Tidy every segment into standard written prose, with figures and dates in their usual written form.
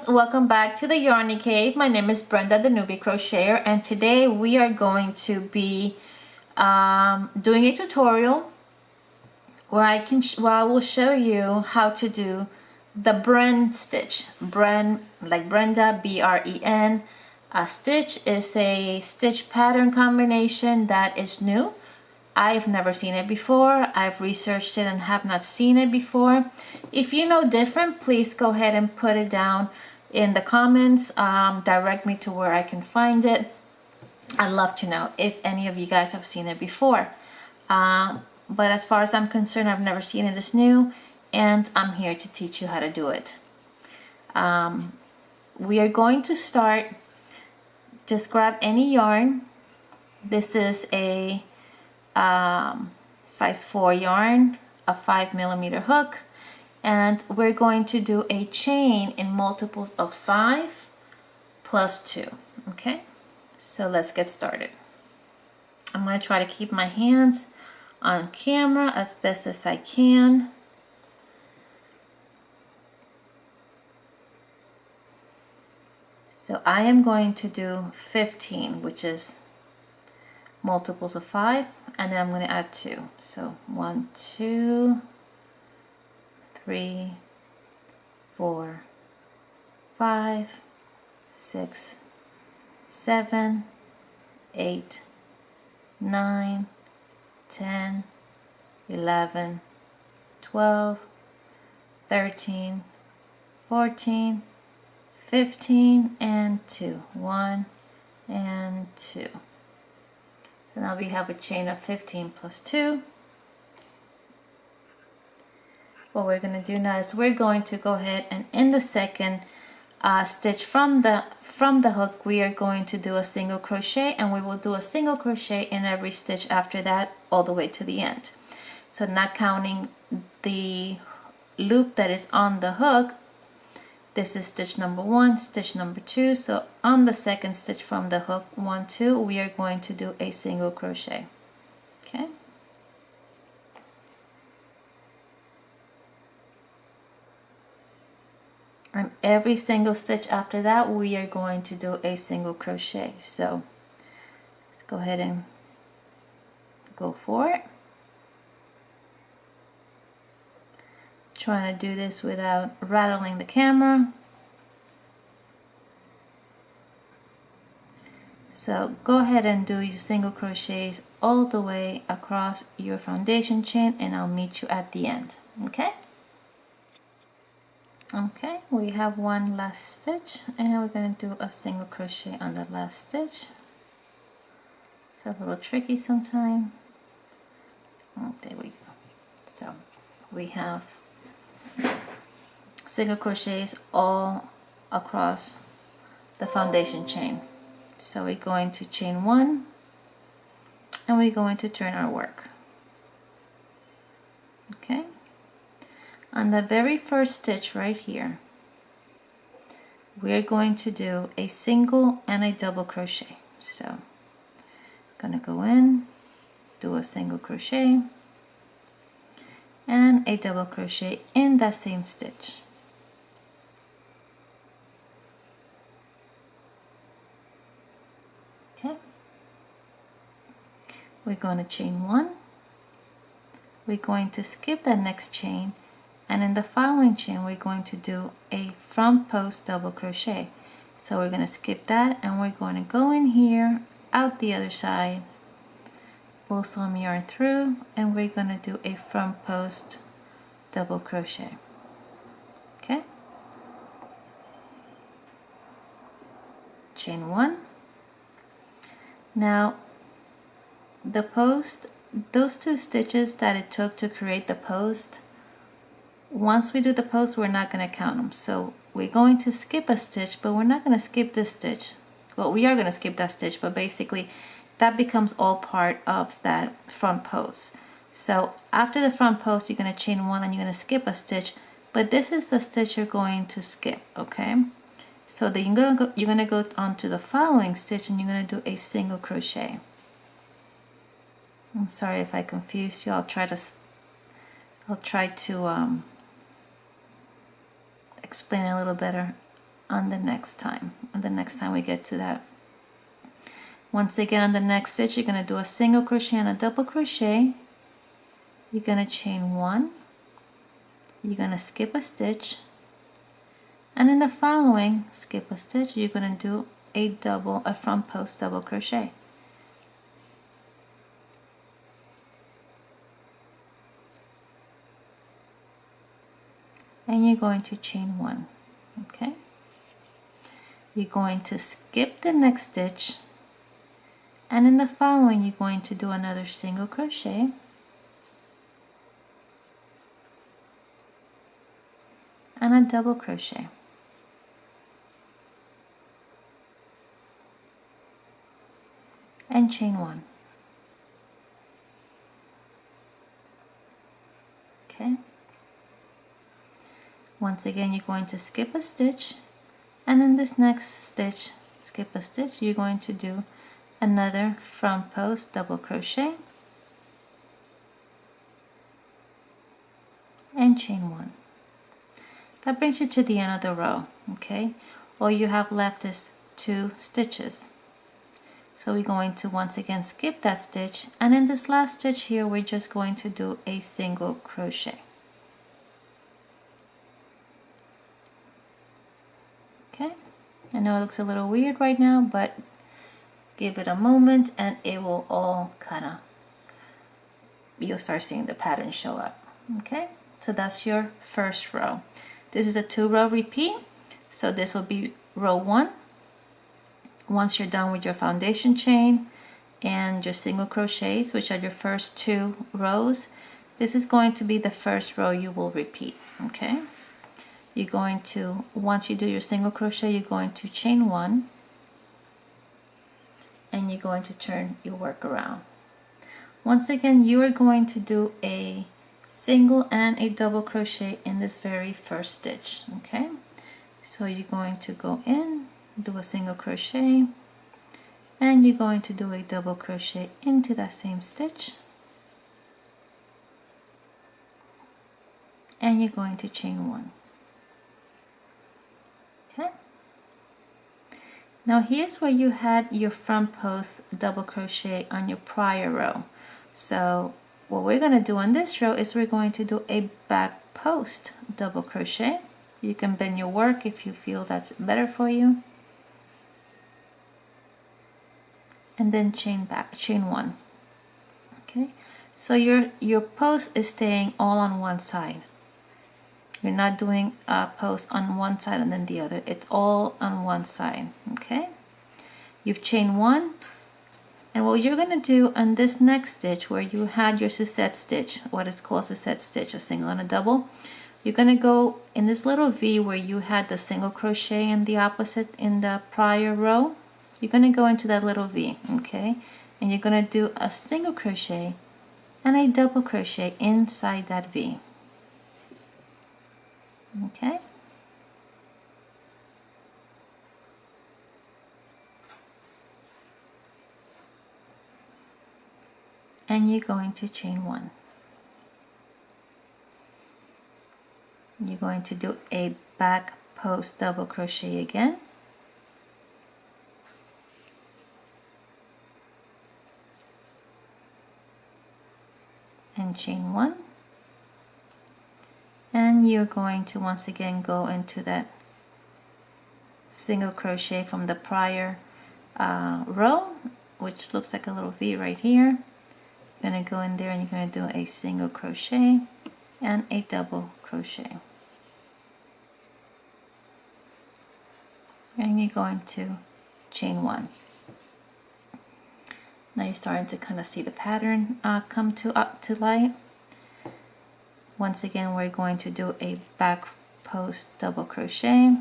welcome back to the Yarny Cave. My name is Brenda, the newbie crocheter, and today we are going to be doing a tutorial where I will show you how to do the Bren stitch. Bren, like Brenda, B-R-E-N. A stitch is a stitch pattern combination that is new. I've never seen it before. I've researched it and have not seen it before. If you know different, please go ahead and put it down in the comments. Direct me to where I can find it. I'd love to know if any of you guys have seen it before. But as far as I'm concerned, I've never seen it. It's new, and I'm here to teach you how to do it. We are going to start. Just grab any yarn. This is a size 4 yarn, a 5mm hook, and we're going to do a chain in multiples of 5 plus 2. Okay, so let's get started. I'm going to try to keep my hands on camera as best as I can. So I am going to do 15, which is multiples of 5, and then I'm going to add 2. So 1, 2, 3, 4, 5, 6, 7, 8, 9, 10, 11, 12, 13, 14, 15, and 2. 1 and 2. So now we have a chain of 15 plus 2. What we're going to do now is we're going to go ahead and in the second stitch from the hook, we are going to do a single crochet, and we will do a single crochet in every stitch after that all the way to the end. So not counting the loop that is on the hook. This is stitch number 1, stitch number 2. So on the second stitch from the hook, 1, 2, we are going to do a single crochet. Okay. And every single stitch after that, we are going to do a single crochet. So let's go ahead and go for it. Trying to do this without rattling the camera. So go ahead and do your single crochets all the way across your foundation chain, and I'll meet you at the end. Okay? Okay, we have one last stitch, and we're going to do a single crochet on the last stitch. It's a little tricky sometimes. Oh, there we go. So we have single crochets all across the foundation chain. So we're going to chain 1, and we're going to turn our work. Okay, on the very first stitch right here, we're going to do a single and a double crochet. So I'm gonna go in, do a single crochet and a double crochet in that same stitch. Okay, we're going to chain 1, we're going to skip that next chain, and in the following chain we're going to do a front post double crochet. So we're going to skip that, and we're going to go in here, out the other side, pull some yarn through, and we're going to do a front post double crochet. Okay, chain 1. Now the post, those 2 stitches that it took to create the post, once we do the post, we're not going to count them. So we're going to skip a stitch, but we're not going to skip this stitch. Well, we are going to skip that stitch, but basically that becomes all part of that front post. So after the front post, you're going to chain 1 and you're going to skip a stitch, but this is the stitch you're going to skip. Okay, so then you're going to go on to the following stitch, and you're going to do a single crochet. I'm sorry if I confused you. I'll try to explain it a little better on the next time we get to that. Once again, on the next stitch, you're going to do a single crochet and a double crochet. You're going to chain 1, you're going to skip a stitch, and in the following skip a stitch, you're going to do a front post double crochet. And you're going to chain 1. Okay, you're going to skip the next stitch, and in the following you're going to do another single crochet, and a double crochet. And chain 1. Okay, once again you're going to skip a stitch, and in this next stitch, skip a stitch, you're going to do another front post double crochet and chain 1. That brings you to the end of the row. Okay, all you have left is 2 stitches. So we're going to once again skip that stitch, and in this last stitch here we're just going to do a single crochet. Okay, I know it looks a little weird right now, but give it a moment and it will all you'll start seeing the pattern show up. Okay, so that's your first row. This is a 2-row repeat, so this will be row 1. Once you're done with your foundation chain and your single crochets, which are your first 2 rows, this is going to be the first row you will repeat. Okay, you're going to, once you do your single crochet, you're going to chain 1, and you're going to turn your work around. Once again, you are going to do a single and a double crochet in this very first stitch. Okay, so you're going to go in, do a single crochet, and you're going to do a double crochet into that same stitch, and you're going to chain 1. Okay, now here's where you had your front post double crochet on your prior row. So what we're going to do on this row is we're going to do a back post double crochet. You can bend your work if you feel that's better for you, and then chain 1. Okay, so your post is staying all on one side. You're not doing a post on one side and then the other. It's all on one side. Okay, you've chained 1, and what you're going to do on this next stitch where you had your susette stitch, what is called susette stitch, a single and a double, you're going to go in this little V where you had the single crochet in the opposite in the prior row. You're going to go into that little V. Okay, and you're going to do a single crochet and a double crochet inside that V. Okay, and you're going to chain 1. You're going to do a back post double crochet again, and chain 1, and you're going to once again go into that single crochet from the prior row, which looks like a little V right here. You're going to go in there and you're going to do a single crochet and a double crochet, and you're going to chain 1. Now you're starting to kind of see the pattern come up to light. Once again, we're going to do a back post double crochet,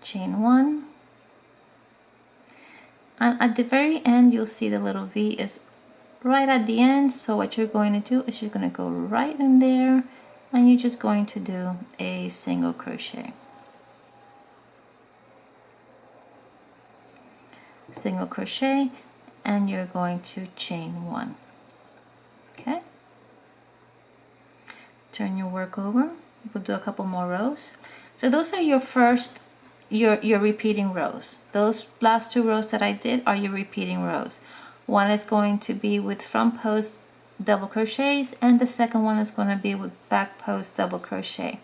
chain 1, and at the very end you'll see the little V is right at the end. So what you're going to do is you're going to go right in there and you're just going to do a single crochet, single crochet, and you're going to chain 1. Okay, Turn your work over. We'll do a couple more rows. So those are your first, your repeating rows. Those last 2 rows that I did are your repeating rows. One is going to be with front post double crochets, and the second one is going to be with back post double crochet.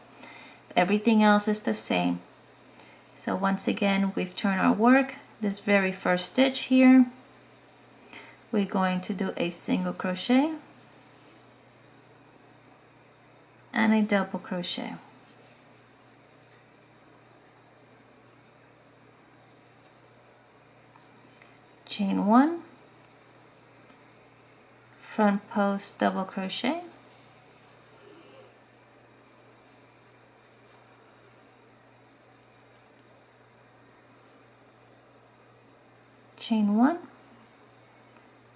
Everything else is the same. So once again, we've turned our work. This very first stitch here, we're going to do a single crochet and a double crochet. Chain 1, front post double crochet, chain 1,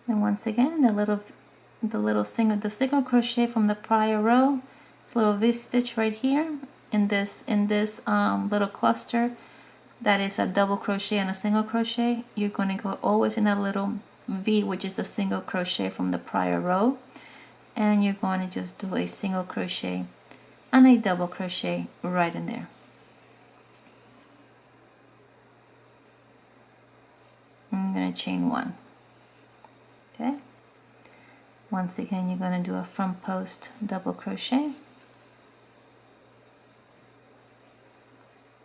and once again the single crochet from the prior row, this little V stitch right here in this little cluster, that is a double crochet and a single crochet. You're going to go always in that little V, which is the single crochet from the prior row, and you're going to just do a single crochet and a double crochet right in there. I'm going to chain 1. Okay, once again you're going to do a front post double crochet,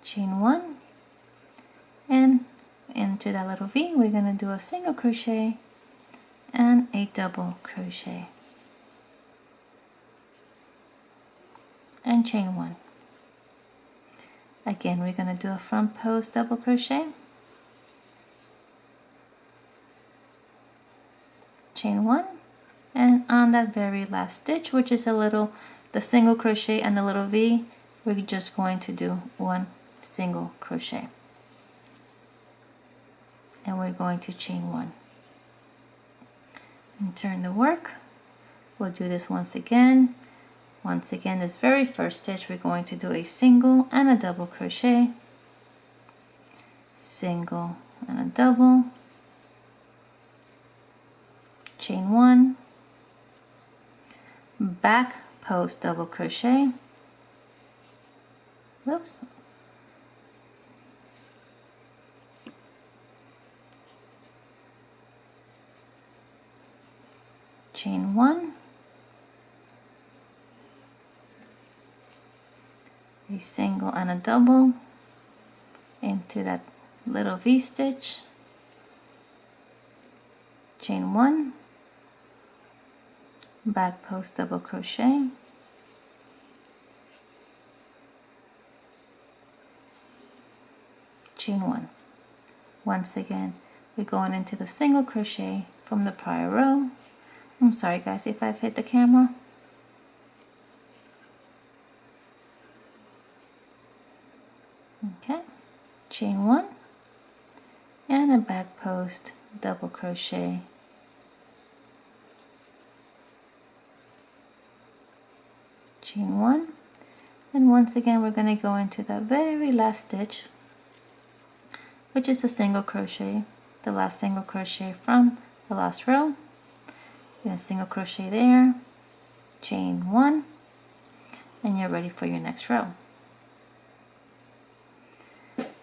chain 1, and into that little V we're going to do a single crochet and a double crochet and chain 1. Again, we're going to do a front post double crochet, chain 1, and on that very last stitch, which is the single crochet and the little V, we're just going to do 1 single crochet, and we're going to chain 1 and turn the work. We'll do this once again. This very first stitch, we're going to do a single and a double crochet, single and a double, chain 1, back post double crochet, whoops, chain 1, a single and a double into that little V stitch, chain 1, back post double crochet, chain 1. Once again, we're going into the single crochet from the prior row. I'm sorry guys if I've hit the camera. Okay, chain 1 and a back post double crochet, chain 1, and once again we're going to go into the very last stitch, which is the single crochet, the last single crochet from the last row. You're going to single crochet there, chain 1, and you're ready for your next row.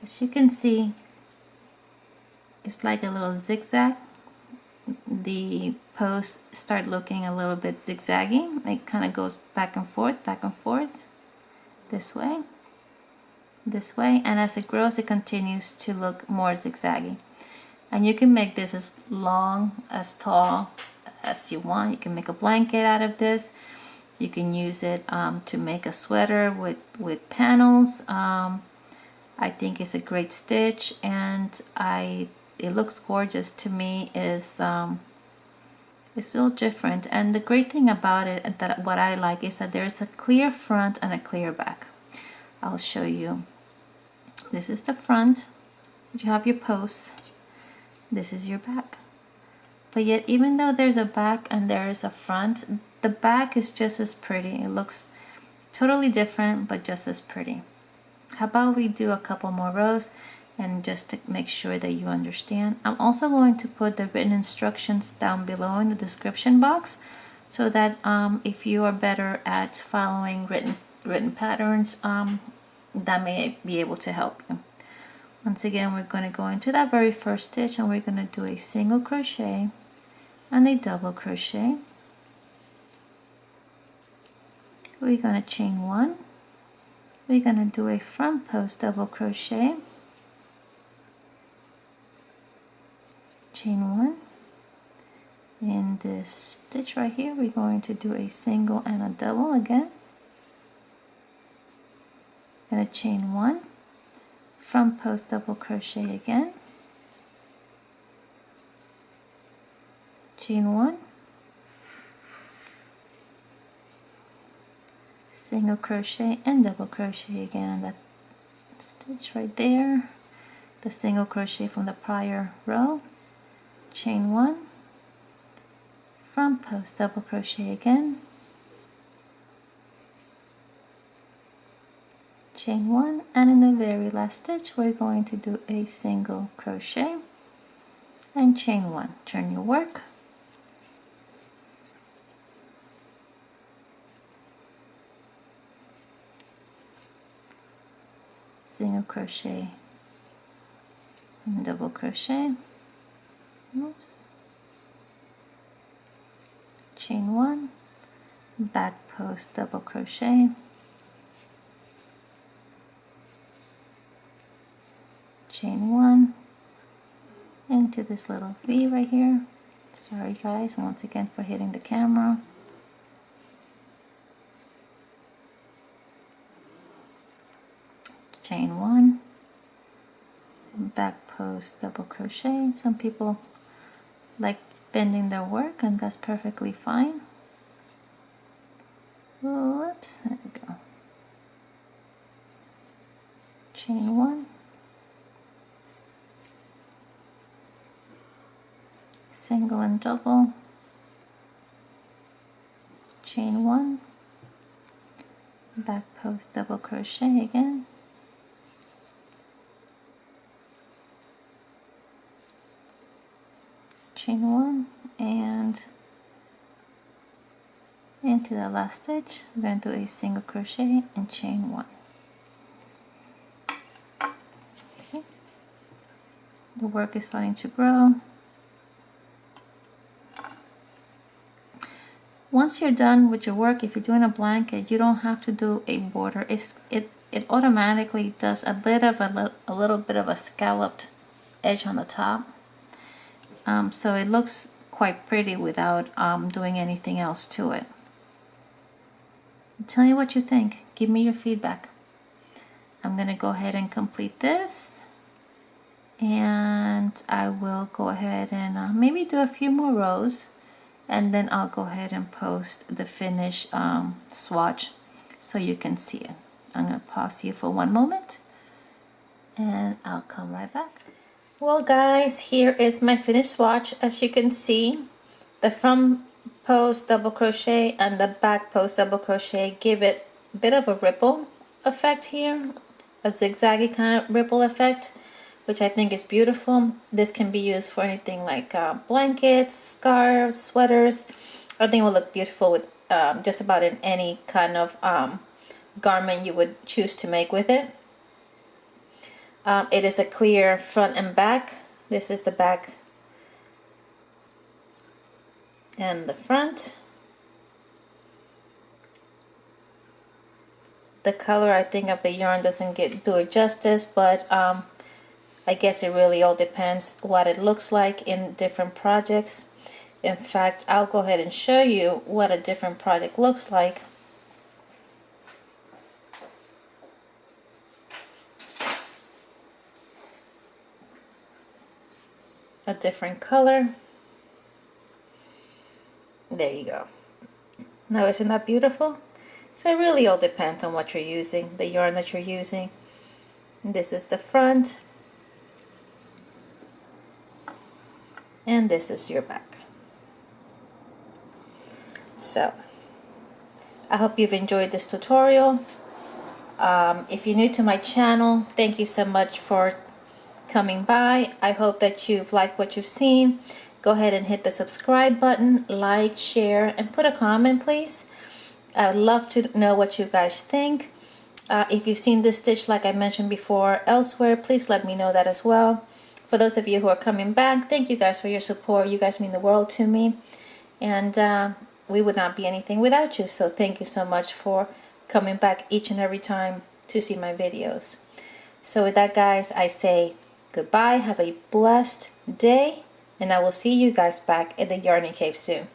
As you can see, it's like a little zigzag. The posts start looking a little bit zigzaggy. It kind of goes back and forth, this way, and as it grows it continues to look more zigzaggy. And you can make this as long, as tall as you want. You can make a blanket out of this. You can use it to make a sweater with panels. I think it's a great stitch, and it looks gorgeous to me. It's still different, and the great thing about it, that what I like, is that there's a clear front and a clear back. I'll show you. This is the front. You have your posts. This is your back. But yet, even though there's a back and there is a front, the back is just as pretty. It looks totally different, but just as pretty. How about we do a couple more rows, and just to make sure that you understand, I'm also going to put the written instructions down below in the description box, so that if you are better at following written patterns, that may be able to help you. Once again, we're going to go into that very first stitch and we're going to do a single crochet and a double crochet. We're going to chain one. We're going to do a front post double crochet, chain one. In this stitch right here, we're going to do a single and a double again. Going to chain one, front post double crochet again, chain one, single crochet and double crochet again. That stitch right there, the single crochet from the prior row, chain one, front post double crochet again, chain one, and in the very last stitch we're going to do a single crochet and chain one. Turn your work, single crochet and double crochet, oops, chain one, back post double crochet, chain one into this little V right here. Sorry guys, once again for hitting the camera. Chain one, back post double crochet. Some people like bending their work and that's perfectly fine. Whoops, there we go. Chain one, single and double, chain one, back post double crochet again, chain one, and into the last stitch we're going to do a single crochet and chain one. See, the work is starting to grow. Once you're done with your work, if you're doing a blanket, you don't have to do a border. It automatically does a little bit of a scalloped edge on the top. So it looks quite pretty without doing anything else to it. Tell me what you think. Give me your feedback. I'm going to go ahead and complete this. And I will go ahead and maybe do a few more rows. And then I'll go ahead and post the finished swatch so you can see it. I'm going to pause you for one moment. And I'll come right back. Well guys, here is my finished swatch. As you can see, the front post double crochet and the back post double crochet give it a bit of a ripple effect here, a zigzaggy kind of ripple effect, which I think is beautiful. This can be used for anything like blankets, scarves, sweaters. I think it will look beautiful with just about in any kind of garment you would choose to make with it. It is a clear front and back. This is the back and the front. The color, I think, of the yarn doesn't do it justice, but I guess it really all depends what it looks like in different projects. In fact, I'll go ahead and show you what a different project looks like. A different color. There you go. Now isn't that beautiful? So it really all depends on what you're using, the yarn that you're using. And this is the front. And this is your back. So I hope you've enjoyed this tutorial. If you're new to my channel, thank you so much for coming by. I hope that you've liked what you've seen. go ahead and hit the subscribe button, like, share, and put a comment, please. I would love to know what you guys think. If you've seen this stitch like I mentioned before elsewhere, please let me know that as well. For those of you who are coming back, thank you guys for your support. You guys mean the world to me, and we would not be anything without you. So thank you so much for coming back each and every time to see my videos. So with that, guys, I say goodbye. Have a blessed day, and I will see you guys back at the Yarny Cave soon.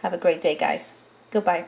Have a great day, guys. Goodbye.